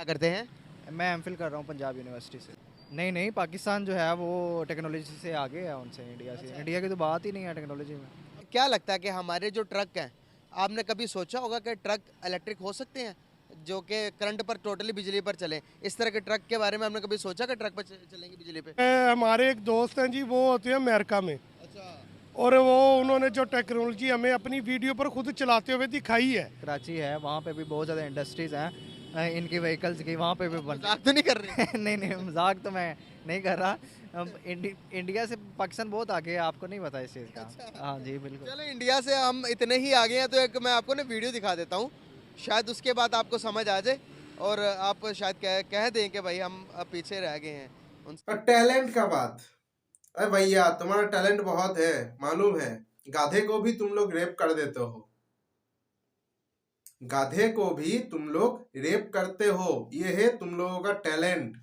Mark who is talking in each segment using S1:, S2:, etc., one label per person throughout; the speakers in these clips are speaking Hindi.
S1: क्या करते हैं?
S2: मैं एमफिल कर रहा हूँ पंजाब यूनिवर्सिटी से। नहीं नहीं, पाकिस्तान जो है वो टेक्नोलॉजी से आगे है उनसे, इंडिया से।
S1: अच्छा।
S2: इंडिया की तो बात ही नहीं है टेक्नोलॉजी में।
S1: क्या लगता है कि हमारे जो ट्रक हैं, आपने कभी सोचा होगा कि ट्रक इलेक्ट्रिक हो सकते हैं, जो कि करंट पर टोटली बिजली पर चलें? इस तरह के ट्रक के बारे में आपने कभी सोचा कि ट्रक पर चलेंगे बिजली पे?
S3: हमारे एक दोस्त हैं जी, वो होते हैं अमेरिका में,
S1: अच्छा।
S3: और वो उन्होंने जो टेक्नोलॉजी हमें अपनी वीडियो पर खुद चलाते हुए दिखाई है।
S2: कराची है, वहाँ पे भी बहुत ज़्यादा इंडस्ट्रीज़ हैं इनकी व्हीकल्स की, वहाँ पे भी बन
S1: मजाक तो नहीं कर रहे?
S2: नहीं नहीं, मजाक तो मैं नहीं कर रहा। इंडिया से पाकिस्तान बहुत आगे है, आपको नहीं पता इस चीज़ का। हाँ जी बिल्कुल।
S1: चलो, इंडिया से हम इतने ही आगे हैं तो एक मैं आपको ना वीडियो दिखा देता हूँ, शायद उसके बाद आपको समझ आ जाए और आप शायद कह दें कि भाई हम अब पीछे रह गए हैं उनसे।
S4: टैलेंट का बात। अरे भैया, तुम्हारा टैलेंट बहुत है, मालूम है। गाधे को भी तुम लोग रेप कर देते हो, गाधे को भी तुम लोग रेप करते हो। ये है तुम लोगों का टैलेंट,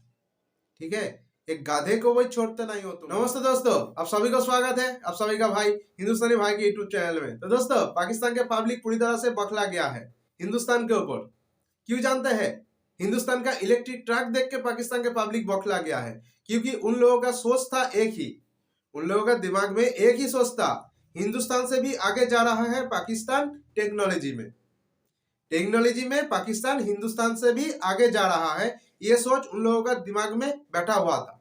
S4: ठीक है। एक गाधे को वही छोड़ते नहीं हो तुम। नमस्ते दोस्तों, आप सभी को स्वागत है, आप सभी का भाई हिंदुस्तानी भाई के यूट्यूब चैनल में। तो दोस्तों, पाकिस्तान के पब्लिक पूरी तरह से बौखला गया है हिंदुस्तान के ऊपर। क्यों जानते हैं? हिंदुस्तान का इलेक्ट्रिक ट्रक देख के पाकिस्तान के पब्लिक बौखला गया है, क्योंकि उन लोगों का सोच था एक ही, उन लोगों का दिमाग में एक ही सोच था। हिंदुस्तान से भी आगे जा रहा है पाकिस्तान टेक्नोलॉजी में। टेक्नोलॉजी में पाकिस्तान हिंदुस्तान से भी आगे जा रहा है, ये सोच उन लोगों का दिमाग में बैठा हुआ था।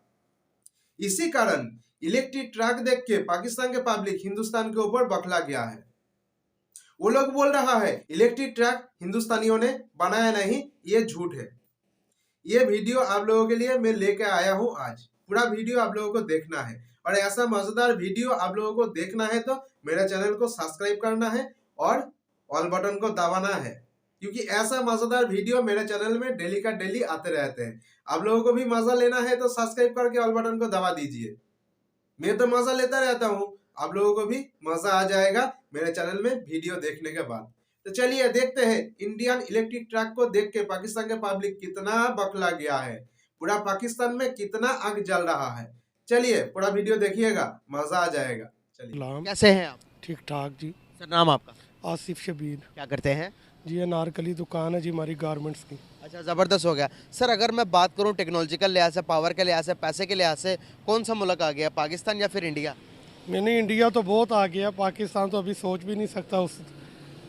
S4: इसी कारण इलेक्ट्रिक ट्रक देख के पाकिस्तान के पब्लिक हिंदुस्तान के ऊपर बौखला गया है। वो लोग बोल रहा है इलेक्ट्रिक ट्रक हिंदुस्तानियों ने बनाया नहीं, ये झूठ है। ये वीडियो आप लोगों के लिए मैं लेके आया हूँ आज। पूरा वीडियो आप लोगों को देखना है, और ऐसा मजेदार वीडियो आप लोगों को देखना है तो मेरे चैनल को सब्सक्राइब करना है और ऑल बटन को दबाना है, क्योंकि ऐसा मजेदार वीडियो मेरे चैनल में डेली का डेली आते रहते हैं। आप लोगों को भी मजा लेना है तो सब्सक्राइब करके ऑल बटन को दबा दीजिए। मैं तो मजा लेता रहता हूँ, आप लोगों को भी मजा आ जाएगा मेरे चैनल में वीडियो देखने के बाद। तो चलिए देखते हैं इंडियन इलेक्ट्रिक ट्रक को देख के पाकिस्तान के पब्लिक कितना बकला गया है, पूरा पाकिस्तान में कितना आग जल रहा है। चलिए पूरा वीडियो देखिएगा, मजा आ जाएगा। चलिए।
S1: कैसे हैं आप?
S3: ठीक ठाक जी।
S1: सर, नाम आपका?
S3: आसिफ शबीर
S1: क्या करते हैं?
S3: जी, अनारकली दुकान है जी हमारी गारमेंट्स की।
S1: अच्छा, ज़बरदस्त हो गया। सर, अगर मैं बात करूं टेक्नोलॉजिकल लिहाज से, पावर के लिहाज से, पैसे के लिहाज से, कौन सा मुल्क आ गया, पाकिस्तान या फिर इंडिया?
S3: नहीं, इंडिया तो बहुत आ गया, पाकिस्तान तो अभी सोच भी नहीं सकता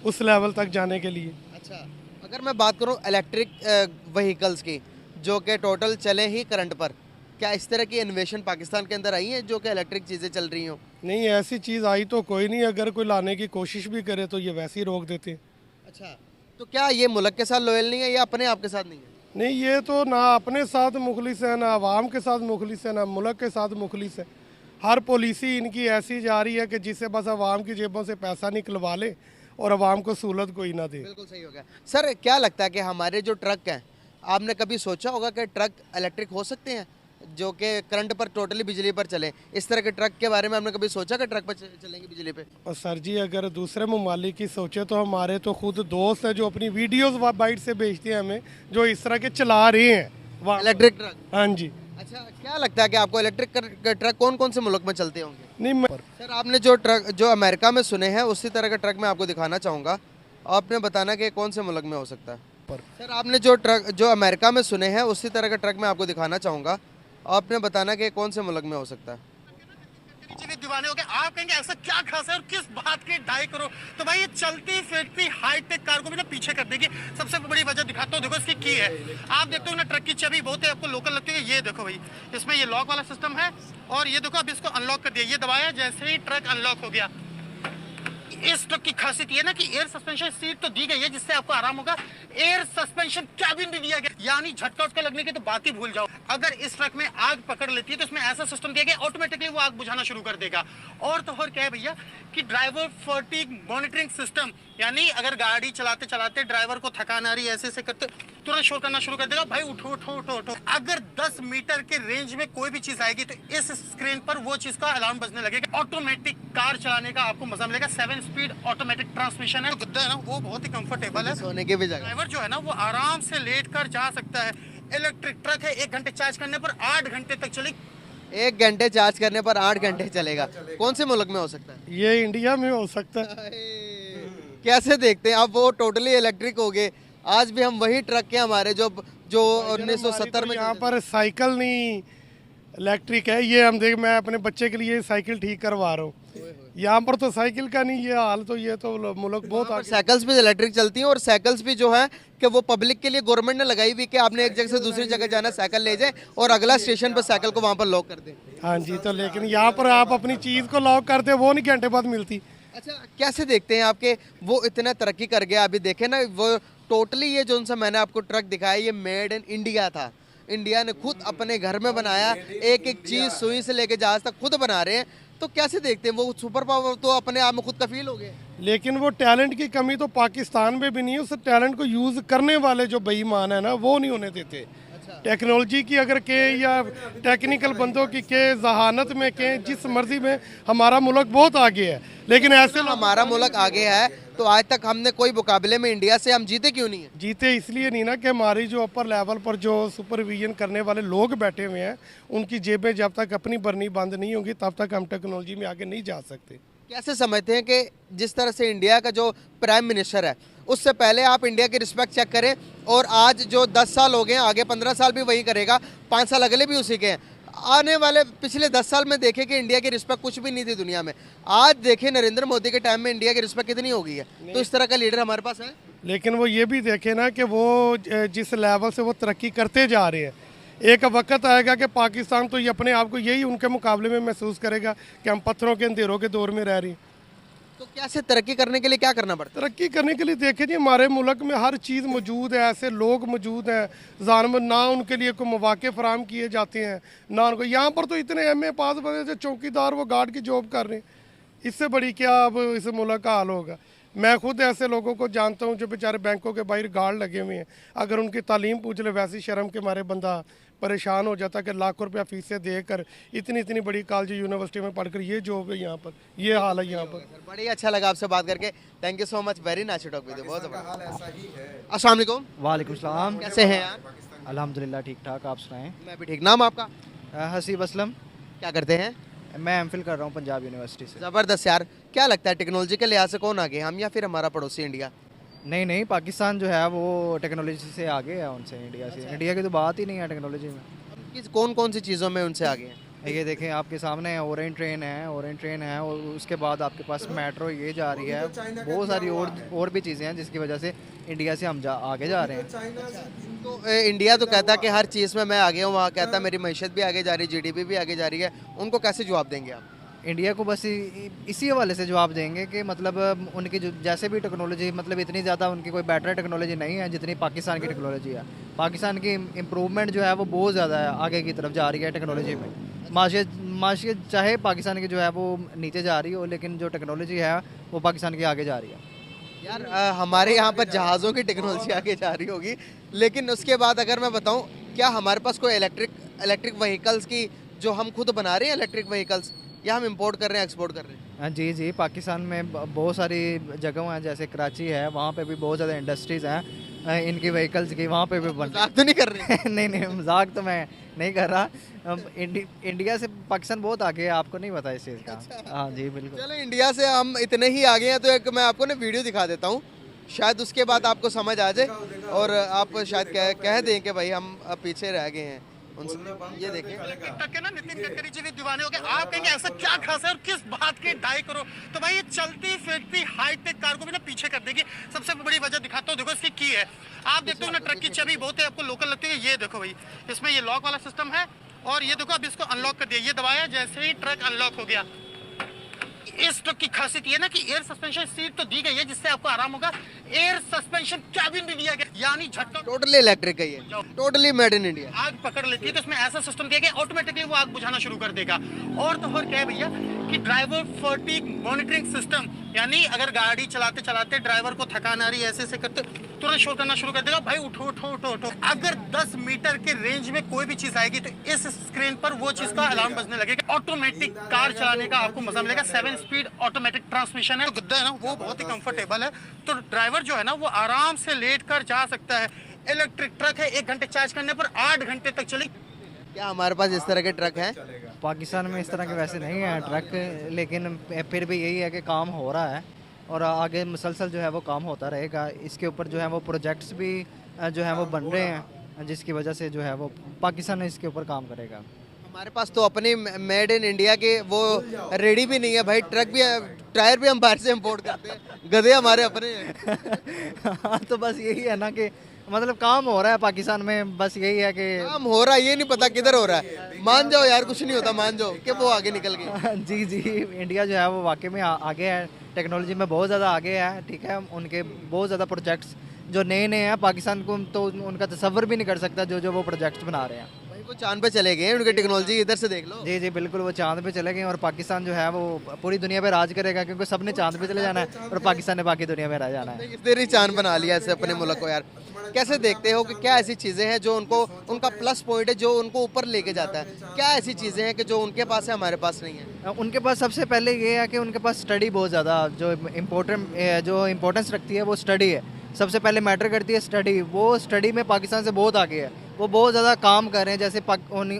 S3: उस लेवल तक जाने के लिए।
S1: अच्छा, अगर मैं बात करूं इलेक्ट्रिक व्हीकल्स की, जो कि टोटल चले ही करंट पर, क्या इस तरह की इन्वेशन पाकिस्तान के अंदर आई है जो कि इलेक्ट्रिक चीज़ें चल रही हों?
S3: नहीं, ऐसी चीज़ आई तो कोई नहीं, अगर कोई लाने की कोशिश भी करे तो ये वैसे ही रोक देते हैं।
S1: अच्छा, तो क्या ये मुल्क के साथ लॉयल नहीं है या अपने आप के साथ नहीं है?
S3: नहीं, ये तो ना अपने साथ मुखलिस है, ना आवाम के साथ मुखलिस है, ना मुल्क के साथ मुखलिस है। हर पॉलिसी इनकी ऐसी जा रही है कि जिससे बस आवाम की जेबों से पैसा निकलवा ले और आवाम को सहूलत कोई ना दे।
S1: बिल्कुल सही हो गया। सर, क्या लगता है कि हमारे जो ट्रक हैं, आपने कभी सोचा होगा कि ट्रक इलेक्ट्रिक हो सकते हैं, जो कि करंट पर टोटली बिजली पर चले? इस तरह के ट्रक के बारे में आपने कभी सोचा कि ट्रक पर चलेंगे बिजली पे?
S3: और सर जी, अगर दूसरे ममालिक की सोचे तो हमारे तो खुद दोस्त हैं जो अपनी वीडियोस बाइट से भेजते हैं हमें, जो इस तरह के चला रहे हैं वहाँ।
S1: Electric truck?
S3: हाँ जी।
S1: अच्छा, क्या लगता है कि आपको इलेक्ट्रिक ट्रक कौन कौन से मुल्क में चलते होंगे?
S3: नहीं,
S1: सर, आपने जो अमेरिका में सुने हैं उसी तरह का ट्रक मैं आपको दिखाना चाहूँगा, आपने बताना कि कौन से मुल्क में हो सकता है। सर, आपने जो अमेरिका में सुने हैं उसी तरह का ट्रक मैं आपको दिखाना चाहूँगा, आपने बताना कि कौन से मुल्क में हो सकता है।
S5: दीवाने हो गए। आप कहेंगे ऐसा क्या खास है और किस बात की ढाई करो, तो भाई ये चलती फिरती हाईटेक कार को भी ना पीछे कर देगी। सबसे बड़ी वजह दिखाता हूँ, देखो इसकी की है। आप देखते हो ना, ट्रक की चाबी बहुत है, आपको लोकल लगती है। ये देखो भाई, इसमें ये लॉक वाला सिस्टम है, और ये देखो अब इसको अनलॉक कर दिया, ये दबाया, जैसे ही ट्रक अनलॉक हो गया। इस ट्रक की खासियत ये ना कि एयर सस्पेंशन सीट तो दी गई है जिससे आपको आराम होगा, एयर सस्पेंशन कैबिन भी दिया गया, यानी झटका उसका लगने की तो बात ही भूल जाओ। अगर इस ट्रक में आग पकड़ लेती है तो इसमें ऐसा सिस्टम दिया गया, ऑटोमेटिकली वो आग बुझाना शुरू कर देगा। और तो और क्या है भैया कि ड्राइवर फटीग मॉनिटरिंग सिस्टम, यानी अगर गाड़ी चलाते चलाते ड्राइवर को थकान आ रही है, ऐसे करते तुरंत शोर करना शुरू कर देगा, भाई उठो उठो उठो उठो। अगर 10 मीटर के रेंज में कोई भी चीज आएगी तो इस स्क्रीन पर वो चीज का अलार्म बजने लगेगा। ऑटोमेटिक कार चलाने का आपको मजा मिलेगा। 7 स्पीड ऑटोमेटिक ट्रांसमिशन है, गद्दा है ना वो बहुत ही कंफर्टेबल है,
S1: सोने की भी जगह।
S5: ड्राइवर जो है ना वो आराम से लेट कर जा सकता है। इलेक्ट्रिक ट्रक है, 1 घंटे चार्ज करने पर 8 घंटे तक चलेगी।
S1: 1 घंटे चार्ज करने पर 8 घंटे चलेगा। कौन से मुल्क में हो सकता है?
S3: ये इंडिया में हो सकता है।
S1: कैसे देखते हैं आप? वो टोटली इलेक्ट्रिक हो गए। आज भी हम वही ट्रक के हमारे जो जो 1970 में
S3: यहाँ पर साइकिल नहीं इलेक्ट्रिक है। ये हम देख, मैं अपने बच्चे के लिए साइकिल ठीक करवा रहा हूँ। यहाँ पर तो साइकिल का नहीं ये हाल, तो ये तो मुल्क बहुत आगे।
S1: साइकिल्स भी इलेक्ट्रिक चलती हैं और साइकिल्स भी जो है कि वो पब्लिक के लिए गवर्नमेंट ने लगाई हुई कि आपने एक जगह से दूसरी जगह जाना, साइकिल ले जाए और अगला स्टेशन पर साइकिल को वहाँ पर लॉक कर दें।
S3: हाँ जी, तो लेकिन यहाँ पर आप अपनी चीज़ को लॉक करते वो नहीं घंटे बाद मिलती।
S1: अच्छा, कैसे देखते हैं आपके वो इतना तरक्की कर गया? अभी देखे ना, वो टोटली ये जो सा मैंने आपको ट्रक दिखाया ये मेड इन इंडिया था। इंडिया ने खुद अपने घर में बनाया, एक एक चीज सुई से लेके जहाज तक खुद बना रहे हैं। तो कैसे देखते हैं? वो सुपर पावर तो अपने आप में खुद कफील हो गए।
S3: लेकिन वो टैलेंट की कमी तो पाकिस्तान में भी नहीं है। उस टैलेंट को यूज़ करने वाले जो बेईमान है ना, वो नहीं होने देते। टेक्नोलॉजी की अगर के या टेक्निकल बंदों की के जहानत में के जिस मर्जी में हमारा मुल्क बहुत आगे है, लेकिन ऐसे
S1: हमारा मुल्क आगे है तो आज तक हमने कोई मुकाबले में इंडिया से हम जीते क्यों नहीं है?
S3: जीते इसलिए नहीं ना कि हमारी जो अपर लेवल पर जो सुपरविजन करने वाले लोग बैठे हुए हैं, उनकी जेबें जब तक अपनी भरनी बंद नहीं होंगी तब तक हम टेक्नोलॉजी में आगे नहीं जा सकते।
S1: कैसे समझते हैं कि जिस तरह से इंडिया का जो प्राइम मिनिस्टर है, उससे पहले आप इंडिया की रिस्पेक्ट चेक करें और आज जो 10 साल हो गए हैं, आगे 15 साल भी वही करेगा, 5 साल अगले भी उसी के हैं। आने वाले पिछले 10 साल में देखें कि इंडिया की रिस्पेक्ट कुछ भी नहीं थी दुनिया में। आज देखें नरेंद्र मोदी के टाइम में इंडिया की रिस्पेक्ट कितनी हो गई है। तो इस तरह का लीडर हमारे पास है।
S3: लेकिन वो ये भी देखे ना कि वो जिस लेवल से वो तरक्की करते जा रहे हैं, एक वक्त आएगा कि पाकिस्तान तो ये अपने आप को यही उनके मुकाबले में महसूस करेगा कि हम पत्थरों के अंधेरों के दौर में रह रहे हैं।
S1: तो कैसे तरक्की करने के लिए क्या करना पड़ता है?
S3: तरक्की करने के लिए देखें जी, हमारे मुल्क में हर चीज़ मौजूद है, ऐसे लोग मौजूद हैं, जानवर ना उनके लिए कोई मौके फराम किए जाते हैं ना उनको। यहाँ पर तो इतने MA पास बने जो चौकीदार वो गार्ड की जॉब कर रहे हैं। इससे बड़ी क्या अब इस मुल्क का हाल होगा। मैं खुद ऐसे लोगों को जानता हूँ जो बेचारे बैंकों के बाहर गार्ड लगे हुए हैं। अगर उनकी तालीम पूछ ले, वैसी शर्म के मारे बंदा परेशान हो जाता कि लाखों रुपया फीसें देकर इतनी इतनी बड़ी कॉलेज यूनिवर्सिटी में पढ़कर ये जॉब है यहाँ पर, ये हाल है यहाँ पर।
S1: बड़ी अच्छा लगा आपसे बात करके। Thank you so much, very nice talk with you. बहुत अस्सलाम वालेकुम।
S2: वालेकुम सलाम।
S1: कैसे हैं यार?
S2: अल्हम्दुलिल्लाह ठीक ठाक, आप सुनाएं?
S1: मैं भी ठीक। नाम आपका?
S2: हसीब असलम।
S1: क्या करते हैं?
S2: मैं MPhil कर रहा हूँ पंजाब यूनिवर्सिटी से।
S1: ज़बरदस्त यार। क्या लगता है टेक्नोलॉजी के लिहाज से कौन आगे, हम या फिर हमारा पड़ोसी इंडिया?
S2: नहीं, पाकिस्तान जो है वो टेक्नोलॉजी से आगे है उनसे, इंडिया से। इंडिया की तो बात ही नहीं है टेक्नोलॉजी में।
S1: कौन कौन सी चीज़ों में उनसे आगे हैं?
S2: ये देखें आपके सामने ओरेंज ट्रेन है और उसके बाद आपके पास मेट्रो ये जा रही है। बहुत सारी और भी चीज़ें हैं जिसकी वजह से इंडिया से हम आगे जा रहे हैं।
S1: तो इंडिया तो कहता है कि हर चीज़ में मैं आगे हूँ, वहाँ कहता है मेरी मैशत भी आगे जा रही है, GDP भी आगे जा रही है। उनको कैसे जवाब देंगे आप?
S2: इंडिया को बस इसी हवाले से जवाब देंगे कि मतलब उनकी जो जैसे भी टेक्नोलॉजी, मतलब इतनी ज़्यादा उनकी कोई बेटर टेक्नोलॉजी नहीं है जितनी पाकिस्तान की टेक्नोलॉजी है। पाकिस्तान की इम्प्रूवमेंट जो है वो बहुत ज़्यादा है, आगे की तरफ जा रही है टेक्नोलॉजी में। माशियत चाहे पाकिस्तान की जो है वो नीचे जा रही हो, लेकिन जो टेक्नोलॉजी है वो पाकिस्तान की आगे जा रही है।
S1: यार हमारे यहाँ पर जहाज़ों की टेक्नोलॉजी आगे जा रही होगी, लेकिन उसके बाद अगर मैं बताऊँ, क्या हमारे पास कोई इलेक्ट्रिक व्हीकल्स की जो हम खुद बना रहे हैं इलेक्ट्रिक व्हीकल्स, या हम इंपोर्ट कर रहे हैं, एक्सपोर्ट कर रहे हैं?
S2: जी, पाकिस्तान में बहुत सारी जगह हैं, जैसे कराची है, वहाँ पे भी बहुत ज़्यादा इंडस्ट्रीज़ हैं इनकी व्हीकल्स की, वहाँ पे भी बन।
S1: मजाक तो नहीं कर रहे?
S2: नहीं, मजाक तो मैं नहीं कर रहा। इंडिया से पाकिस्तान बहुत आगे है, आपको नहीं पता इस चीज़ का। हाँ जी बिल्कुल।
S1: चलो, इंडिया से हम इतने ही आगे हैं तो एक मैं आपको ना वीडियो दिखा देता हूँ, शायद उसके बाद आपको समझ आ जाए और आप शायद कह दें कि भाई हम पीछे रह गए हैं उनसे। ये देखें,
S5: ट्रक के ना नितिन गडकरी जी भी दीवाने हो गए। आप कहेंगे ऐसा क्या खास है और किस बात के 2.5 करोड़, तो भाई ये चलती फिरती हाईटेक कार को भी ना पीछे कर देगी। सबसे बड़ी वजह दिखाता हूँ, देखो इसकी की है। आप देखते हो ना ट्रक की चाबी बहुत है, आपको लोकल लगती है। ये देखो भाई, इसमें ये लॉक वाला सिस्टम है और ये देखो अब इसको अनलॉक कर दिया। ये दबाया, जैसे ही ट्रक अनलॉक हो गया। इस ट्रक की खासियत ये ना कि एयर सस्पेंशन सीट तो दी गई है जिससे आपको आराम होगा, एयर सस्पेंशन कैबिन भी दिया गया, यानी झटका।
S1: टोटली इलेक्ट्रिक है ये, टोटली मेड इन इंडिया।
S5: आग पकड़ लेती है तो इसमें ऐसा सिस्टम दिया गया, ऑटोमेटिकली वो आग बुझाना शुरू कर देगा। और तो और क्या है भैया कि ड्राइवर फटीग मॉनिटरिंग सिस्टम, यानी अगर गाड़ी चलाते चलाते ड्राइवर को थकान आ रही है, ऐसे करते तुरंत शोर करना शुरू कर देगा, भाई उठो उठो उठो उठो। अगर 10 मीटर के रेंज में कोई भी चीज आएगी तो इस स्क्रीन पर वो चीज का अलार्म बजने लगेगा। ऑटोमेटिक कार चलाने का आपको मजा मिलेगा। 7 स्पीड ऑटोमेटिक ट्रांसमिशन है। तो गद्दा है ना वो बहुत ही कंफर्टेबल है, तो ड्राइवर जो है ना वो आराम से लेट कर जा सकता है। इलेक्ट्रिक ट्रक है, 1 घंटे चार्ज करने पर 8 घंटे तक चलेगी।
S1: क्या हमारे पास इस तरह के ट्रक हैं?
S2: पाकिस्तान में इस तरह के वैसे नहीं है ट्रक, लेकिन फिर भी यही है कि काम हो रहा है और आगे मुसलसल जो है वो काम होता रहेगा। इसके ऊपर जो है वो प्रोजेक्ट्स भी जो है वो बन रहे हैं जिसकी वजह से जो है वो पाकिस्तान इसके ऊपर काम करेगा।
S1: हमारे पास तो अपनी मेड इन इंडिया के वो रेडी भी नहीं है भाई, ट्रक भी टायर भी हम बाहर से इंपोर्ट करते हैं, गधे हमारे अपने हैं।
S2: हाँ, तो बस यही है ना कि मतलब काम हो रहा है पाकिस्तान में, बस यही है कि
S1: काम हो रहा है, ये नहीं पता किधर हो रहा है। मान जाओ यार, कुछ नहीं होता, मान जाओ कि वो आगे निकल गई।
S2: जी जी, इंडिया जो है वो वाकई में आगे है, टेक्नोलॉजी में बहुत ज़्यादा आगे है। ठीक है, उनके बहुत ज़्यादा प्रोजेक्ट्स जो नए नए हैं, पाकिस्तान को तो उनका तसव्वुर भी नहीं कर सकता जो जो वो प्रोजेक्ट्स बना रहे हैं।
S1: भाई वो चांद पे चले गए, उनकी टेक्नोलॉजी इधर से देख लो।
S2: जी जी बिल्कुल, वो चांद पे चले गए और पाकिस्तान जो है वो पूरी दुनिया पे राज करेगा, क्योंकि सबने चांद पे चले जाना है और पाकिस्तान ने बाकी दुनिया में रह जाना है।
S1: इस देर ही चांद बना लिया ऐसे अपने मुल्क को यार। कैसे देखते हो कि क्या ऐसी चीज़ें हैं जो उनको, उनका प्लस पॉइंट है जो उनको ऊपर लेके जाता है? क्या ऐसी चीज़ें हैं कि जो उनके पास है हमारे पास नहीं है?
S2: उनके पास सबसे पहले ये है कि उनके पास स्टडी बहुत ज़्यादा जो इम्पोर्टेंस रखती है वो स्टडी है। सबसे पहले मैटर करती है स्टडी। वो स्टडी में पाकिस्तान से बहुत आगे है, वो बहुत ज़्यादा काम कर रहे हैं। जैसे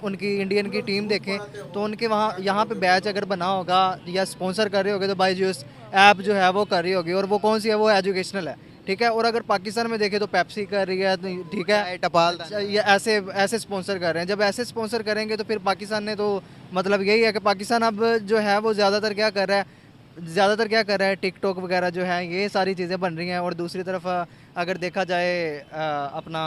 S2: उनकी इंडियन की टीम देखें तो उनके वहाँ यहाँ पे बैच अगर बना होगा या स्पॉन्सर कर रहे होगे तो बायजूस ऐप जो है वो कर रही होगी, और वो कौन सी है, वो एजुकेशनल है। ठीक है, और अगर पाकिस्तान में देखें तो पेप्सी कर रही है, ठीक है,
S1: टपाल
S2: ये ऐसे स्पॉन्सर कर रहे हैं। जब ऐसे स्पॉन्सर करेंगे तो फिर पाकिस्तान ने तो मतलब यही है कि पाकिस्तान अब जो है वो ज़्यादातर क्या कर रहा है, टिकटॉक वगैरह जो है ये सारी चीज़ें बन रही हैं। और दूसरी तरफ अगर देखा जाए अपना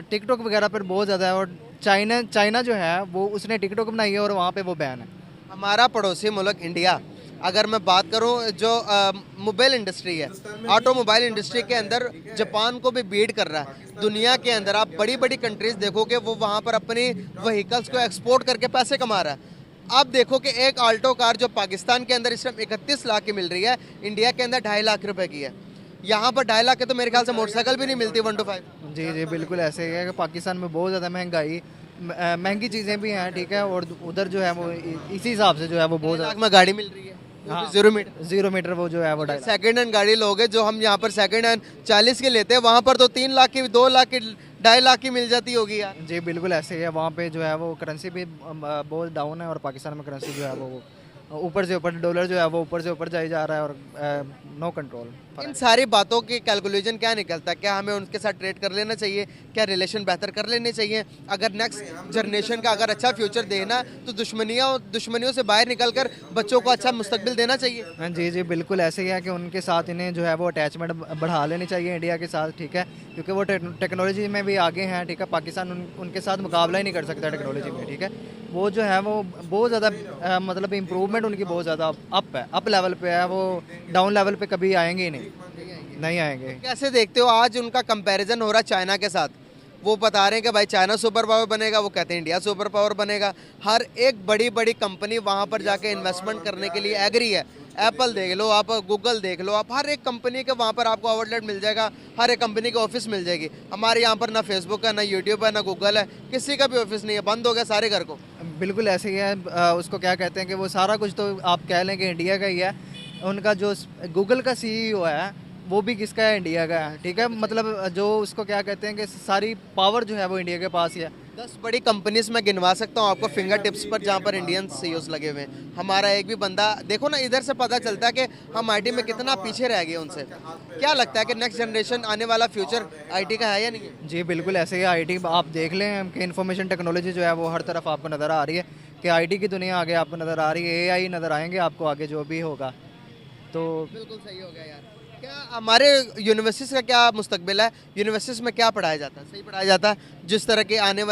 S2: टिकटॉक वगैरह पर बहुत ज़्यादा है, और चाइना जो है वो उसने टिकटॉक बनाई है और वहाँ पे वो बैन है।
S1: हमारा पड़ोसी मुल्क इंडिया, अगर मैं बात करूं जो मोबाइल इंडस्ट्री है, ऑटोमोबाइल इंडस्ट्री के अंदर जापान को भी बीट कर रहा है। दुनिया के अंदर आप बड़ी बड़ी कंट्रीज देखोगे वो वहां पर अपनी व्हीकल्स को एक्सपोर्ट करके पैसे कमा रहा है। आप देखो कि एक आल्टो कार जो पाकिस्तान के अंदर इस टाइम 31 लाख की मिल रही है, इंडिया के अंदर 2.5 लाख रुपए की है। यहाँ पर 2.5 लाख के तो मेरे ख्याल से मोटरसाइकिल भी नहीं मिलती 1 to 5।
S2: जी जी बिल्कुल ऐसे ही है कि पाकिस्तान में बहुत ज़्यादा महंगी चीज़ें भी हैं। ठीक है, और उधर जो है वो इसी हिसाब से जो है वो बहुत
S1: लाख में गाड़ी मिल रही है,
S2: हाँ,
S1: 0
S2: मीटर वो जो है वो 2.5
S1: सेकंड हैंड गाड़ी लोगे जो हम यहाँ पर सेकंड हैंड 40 की लेते हैं, वहाँ पर तो 3 लाख की, 2 लाख की, 2.5 लाख की मिल जाती होगी यार।
S2: जी बिल्कुल ऐसे ही है। वहाँ पे जो है वो करेंसी भी बहुत डाउन है, और पाकिस्तान में करेंसी जो है वो ऊपर से ऊपर, डॉलर जो है वो ऊपर से ऊपर जाई जा रहा है, और नो कंट्रोल।
S1: इन सारी बातों की कैलकुलेशन क्या निकलता है? क्या हमें उनके साथ ट्रेड कर लेना चाहिए? क्या रिलेशन बेहतर कर लेने चाहिए? अगर नेक्स्ट जनरेशन का अगर अच्छा फ्यूचर देना तो दुश्मनियों से बाहर निकलकर बच्चों को अच्छा मुस्तकबिल देना चाहिए।
S2: हाँ जी जी बिल्कुल ऐसे ही है कि उनके साथ इन्हें जो है वो अटैचमेंट बढ़ा लेनी चाहिए इंडिया के साथ। ठीक है, क्योंकि वो टेक्नोलॉजी में भी आगे हैं। ठीक है, पाकिस्तान उनके साथ मुकाबला ही नहीं कर सकता टेक्नोलॉजी में। ठीक है, वो जो है वो बहुत ज़्यादा मतलब इम्प्रूवमेंट उनकी बहुत ज़्यादा अप लेवल पे है, वो डाउन लेवल पे कभी आएंगे ही नहीं आएंगे।
S1: कैसे देखते हो आज उनका कंपैरिजन हो रहा है चाइना के साथ? वो बता रहे हैं कि भाई चाइना सुपर पावर बनेगा, वो कहते हैं इंडिया सुपर पावर बनेगा। हर एक बड़ी बड़ी कंपनी वहाँ पर जाके इन्वेस्टमेंट करने के लिए एग्री है। एप्पल देख लो आप, गूगल देख लो आप, हर एक कंपनी के वहाँ पर आपको आउटलेट मिल जाएगा, हर एक कंपनी के ऑफिस मिल जाएगी। हमारे यहाँ पर ना फेसबुक है, ना यूट्यूब है, ना गूगल है, किसी का भी ऑफिस नहीं है, बंद हो गया सारे घर को।
S2: बिल्कुल ऐसे ही है। उसको क्या कहते हैं कि वो सारा कुछ तो आप कह लें कि इंडिया का ही है। उनका जो गूगल का CEO है वो भी किसका है, इंडिया का है। ठीक है, मतलब जो उसको क्या कहते हैं कि सारी पावर जो है वो इंडिया के पास ही है।
S1: 10 बड़ी कंपनीज में गिनवा सकता हूँ आपको फिंगर टिप्स पर, जहाँ पर इंडियन CEOs लगे हुए हैं। हमारा एक भी बंदा देखो ना, इधर से पता चलता है कि हम IT में कितना पीछे रह गए उनसे। क्या लगता है कि नेक्स्ट जनरेशन आने वाला फ्यूचर IT का है या नहीं है?
S2: जी बिल्कुल ऐसे ही IT आप देख लें कि इंफॉर्मेशन टेक्नोलॉजी जो है वो हर तरफ आपको नज़र आ रही है, कि IT की दुनिया आगे आपको नज़र आ रही है, AI नज़र आएंगे आपको आगे जो भी होगा। तो
S1: बिल्कुल सही हो गया यार। क्या हमारे यूनिवर्सिटीज़ का क्या मुस्तकबिल है? यूनिवर्सिटीज़ में क्या पढ़ाया जाता है? सही पढ़ाया जाता है? जिस तरह के आने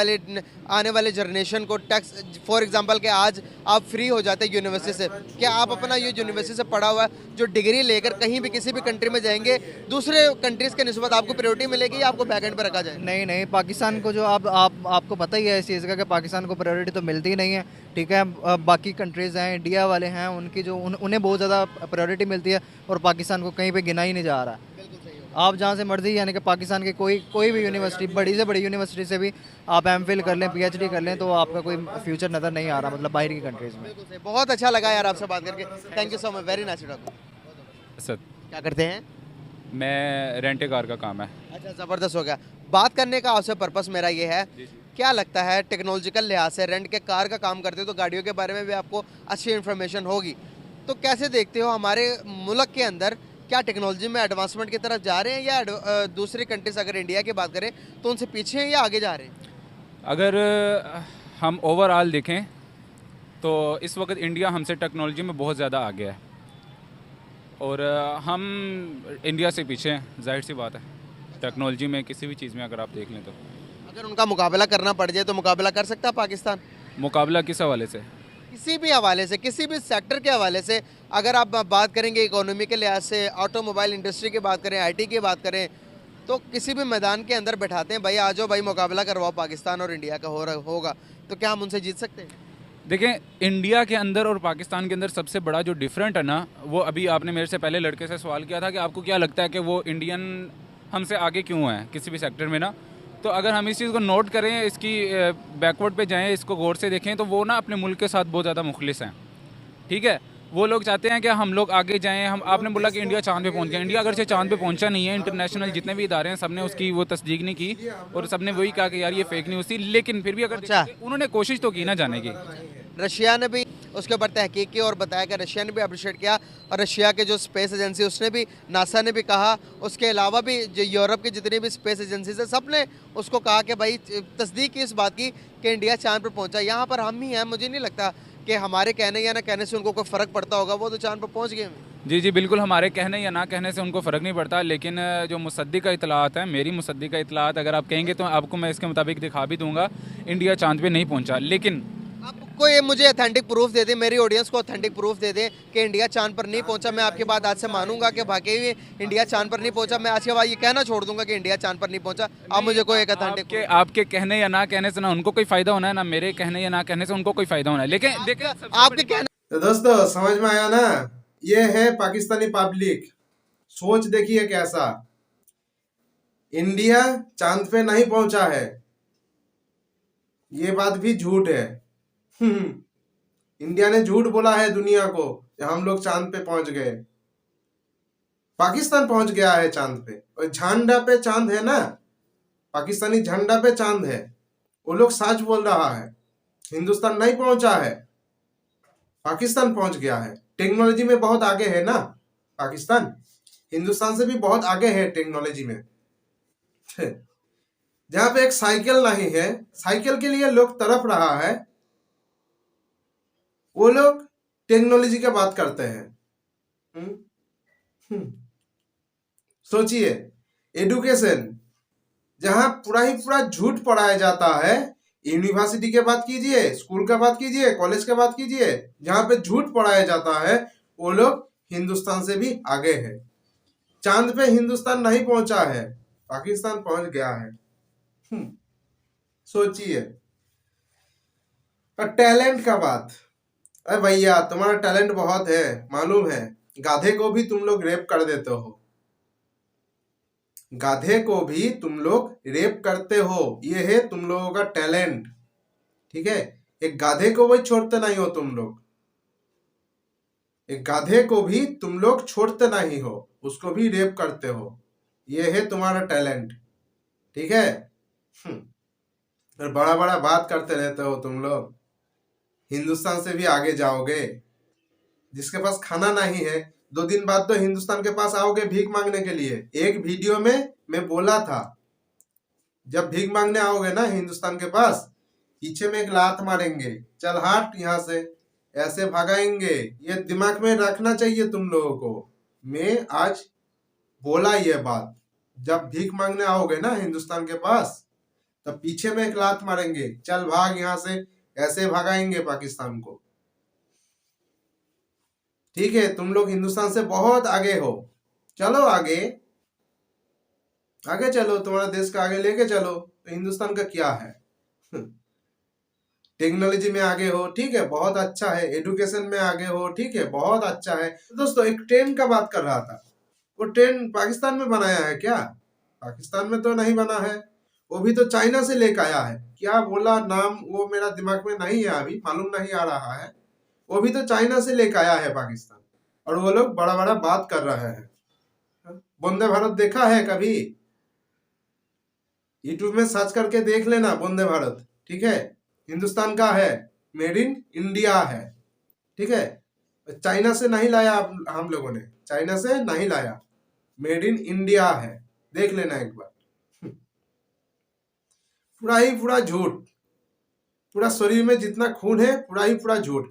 S1: वाले जनरेशन को टैक्स, फॉर एग्जांपल कि आज आप फ्री हो जाते हैं यूनिवर्सिटी से, क्या आप अपना ये यूनिवर्सिटी से पढ़ा हुआ है जो डिग्री लेकर कहीं भी किसी भी कंट्री में जाएंगे, दूसरे कंट्रीज़ के निस्बत आपको प्रायोरिटी मिलेगी या आपको बैकएंड पर रखा जाए?
S2: नहीं, पाकिस्तान को जो आपको पता ही है इस चीज़ का कि पाकिस्तान को प्रायोरिटी तो मिलती ही नहीं है। ठीक है, बाकी कंट्रीज़ हैं, इंडिया वाले हैं, उनकी जो उन्हें बहुत ज़्यादा प्रायोरिटी मिलती है, और पाकिस्तान को कहीं पे गिना ही नहीं जा रहा है। आप जहाँ से मर्जी, यानी कि पाकिस्तान की कोई भी यूनिवर्सिटी, बड़ी से बड़ी यूनिवर्सिटी से भी आप MPhil कर लें, PhD कर लें, तो आपका कोई फ्यूचर नज़र नहीं आ रहा, मतलब बाहर की कंट्रीज़ में।
S1: बहुत अच्छा लगा यार आपसे बात करके। Thank you so much, very nice talk.
S6: Sir
S1: क्या करते हैं?
S6: मैं रेंट ए कार का काम है।
S1: अच्छा, ज़बरदस्त हो गया। बात करने का आपसे पर्पस मेरा ये है, क्या लगता है टेक्नोलॉजिकल लिहाज से रेंट के कार का काम करते हो तो गाड़ियों के बारे में भी आपको अच्छी इन्फॉर्मेशन होगी, तो कैसे देखते हो हमारे मुल्क के अंदर क्या टेक्नोलॉजी में एडवांसमेंट की तरफ जा रहे हैं या दूसरी कंट्रीज अगर इंडिया की बात करें तो उनसे पीछे हैं या आगे जा रहे हैं?
S6: अगर हम ओवरऑल देखें तो इस वक्त इंडिया हमसे टेक्नोलॉजी में बहुत ज़्यादा आगे है और हम इंडिया से पीछे हैं, जाहिर सी बात है। टेक्नोलॉजी में किसी भी चीज़ में अगर आप देख लें तो
S1: अगर उनका मुकाबला करना पड़ जाए तो मुकाबला कर सकता है पाकिस्तान?
S6: मुकाबला किस हवाले से?
S1: किसी भी हवाले से, किसी भी सेक्टर के हवाले से। अगर आप बात करेंगे इकोनॉमी के लिहाज से, ऑटोमोबाइल इंडस्ट्री की बात करें, आईटी की बात करें, तो किसी भी मैदान के अंदर बैठाते हैं, भाई आ जाओ भाई मुकाबला करवाओ पाकिस्तान और इंडिया का होगा, तो क्या हम उनसे जीत सकते हैं?
S6: देखें, इंडिया के अंदर और पाकिस्तान के अंदर सबसे बड़ा जो डिफरेंट है ना, वो अभी आपने मेरे से पहले लड़के से सवाल किया था कि आपको क्या लगता है कि वो इंडियन हमसे आगे क्यों है किसी भी सेक्टर में ना। तो अगर हम इस चीज़ को नोट करें, इसकी बैकवर्ड पे जाएं, इसको गौर से देखें, तो वो ना अपने मुल्क के साथ बहुत ज़्यादा मुखलिस हैं। ठीक है, वो लोग चाहते हैं कि हम लोग आगे जाएं। हम आपने बोला कि इंडिया चांद पे पहुंच गया, इंडिया अगर से चांद पे पहुंचा नहीं है। इंटरनेशनल जितने भी इदारे हैं सबने उसकी वो तस्दीक नहीं की और सबने वही कहा कि यार ये फेक न्यूज़ थी। लेकिन फिर भी अगर उन्होंने कोशिश तो की ना जाने की।
S1: रशिया ने भी उसके ऊपर तहकीक की और बताया कि रशिया ने भी अप्रिशिएट किया, और रशिया के जो स्पेस एजेंसी उसने भी, नासा ने भी कहा, उसके अलावा भी जो यूरोप की जितनी भी स्पेस एजेंसीज है सब ने उसको कहा कि भाई तस्दीक की इस बात की कि इंडिया चांद पर पहुंचा। यहाँ पर हम ही हैं, मुझे नहीं लगता कि हमारे कहने या ना कहने से उनको कोई फ़र्क पड़ता होगा, वो तो चांद पर पहुँच गए।
S6: जी जी बिल्कुल, हमारे कहने या ना कहने से उनको फ़र्क नहीं पड़ता। लेकिन जो मुसद्दिक़ का इतलात है, मेरी मुसद्दिक़ का इतलात अगर आप कहेंगे तो आपको मैं इसके मुताबिक दिखा भी दूंगा, इंडिया चांद पे नहीं पहुंचा। लेकिन
S1: आपको ये मुझे ऑथेंटिक प्रूफ दे दें, मेरी ऑडियंस को ऑथेंटिक प्रूफ दे दें कि इंडिया चांद पर नहीं पहुंचा, मैं आपकी बात आज से मानूंगा कि वाकई में इंडिया चांद पर नहीं पहुंचा। मैं आज के बाद ये कहना छोड़ दूंगा कि इंडिया चांद पर नहीं पहुंचा। आप मुझे कोई एक ऑथेंटिक
S6: आपके कहने या ना कहने से ना उनको कोई फ़ायदा होना है, ना मेरे कहने या ना कहने से उनको कोई फ़ायदा होना है। लेकिन देखिए,
S1: आपके कहने
S4: तो दोस्तों समझ में आया ना, ये है पाकिस्तानी पब्लिक। सोच देखिए कैसा, इंडिया चांद पे नहीं पहुंचा है, ये बात भी झूठ है। इंडिया ने झूठ बोला है दुनिया को कि हम लोग चांद पे पहुंच गए। पाकिस्तान पहुंच गया है चांद पे, और झंडा पे चांद है ना, पाकिस्तानी झंडा पे चांद है। वो लोग सच बोल रहा है, हिंदुस्तान नहीं पहुंचा है, पाकिस्तान पहुंच गया है। टेक्नोलॉजी में बहुत आगे है ना पाकिस्तान, हिंदुस्तान से भी बहुत आगे है टेक्नोलॉजी में। जहां पे एक साइकिल नहीं है, साइकिल के लिए लोग तड़प रहा है, वो लोग टेक्नोलॉजी की बात करते हैं। सोचिए, एजुकेशन जहां पूरा ही पूरा झूठ पढ़ाया जाता है, यूनिवर्सिटी के बात कीजिए, स्कूल का बात कीजिए, कॉलेज का बात कीजिए, जहां पे झूठ पढ़ाया जाता है, वो लोग हिंदुस्तान से भी आगे है। चांद पे हिंदुस्तान नहीं पहुंचा है, पाकिस्तान पहुंच गया है। सोचिए। और टैलेंट का बात, अरे भैया तुम्हारा टैलेंट बहुत है, मालूम है, गाधे को भी तुम लोग रेप कर देते हो, गाधे को भी तुम लोग रेप करते हो, ये है तुम लोगों का टैलेंट। ठीक है, एक गाधे को भी छोड़ते नहीं हो तुम लोग, एक गाधे को भी तुम लोग छोड़ते नहीं हो, उसको भी रेप करते हो, ये है तुम्हारा टैलेंट। ठीक है, और बड़ा बड़ा बात करते रहते हो तुम लोग, हिंदुस्तान से भी आगे जाओगे। जिसके पास खाना नहीं है, 2 दिन बाद तो हिंदुस्तान के पास आओगे भीख मांगने के लिए। एक वीडियो में मैं बोला था, जब भीख मांगने आओगे ना हिंदुस्तान के पास, पीछे में एक लात मारेंगे, चल हट यहाँ से, ऐसे भगाएंगे। ये दिमाग में रखना चाहिए तुम लोगों को। मैं आज बोला ये बात, जब भीख मांगने आओगे ना हिंदुस्तान के पास, तब पीछे में एक लात मारेंगे, चल भाग यहाँ से, ऐसे भगाएंगे पाकिस्तान को। ठीक है, तुम लोग हिंदुस्तान से बहुत आगे हो, चलो आगे आगे चलो, तुम्हारा देश का आगे लेके चलो। तो हिंदुस्तान का क्या है, टेक्नोलॉजी में आगे हो, ठीक है, बहुत अच्छा है, एजुकेशन में आगे हो, ठीक है, बहुत अच्छा है। दोस्तों एक ट्रेन का बात कर रहा था, वो ट्रेन पाकिस्तान में बनाया है क्या? पाकिस्तान में तो नहीं बना है, वो भी तो चाइना से लेकर आया है। क्या बोला नाम, वो मेरा दिमाग में नहीं है, अभी मालूम नहीं आ रहा है। वो भी तो चाइना से लेकर आया है पाकिस्तान, और वो लोग बड़ा बड़ा बात कर रहे हैं। वंदे भारत देखा है कभी? यूट्यूब में सर्च करके देख लेना वंदे भारत, ठीक है, हिंदुस्तान का है, मेड इन इंडिया है। ठीक है, चाइना से नहीं लाया हम लोगों ने, चाइना से नहीं लाया, मेड इन इंडिया है, देख लेना एक बार। पूरा ही पूरा झूठ, पूरा शरीर में जितना खून है पूरा ही पूरा झूठ।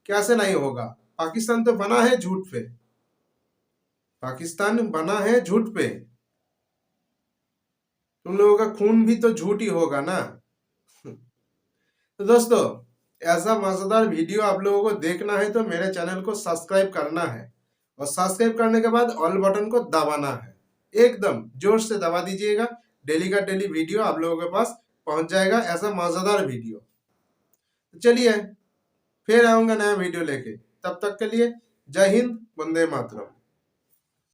S4: कैसे नहीं होगा? पाकिस्तान तो बना है झूठ पे, पाकिस्तान बना है झूठ पे, तुम लोगों का खून भी तो झूठ ही होगा ना। तो दोस्तों, ऐसा मजेदार वीडियो आप लोगों को देखना है तो मेरे चैनल को सब्सक्राइब करना है, और सब्सक्राइब करने के बाद ऑल बटन को दबाना है, एकदम जोर से दबा दीजिएगा। डेली का डेली वीडियो आप लोगों के पास पहुंच जाएगा, ऐसा मजेदार वीडियो। तो चलिए फिर आऊंगा नया वीडियो लेके, तब तक के लिए जय हिंद, वंदे मातरम।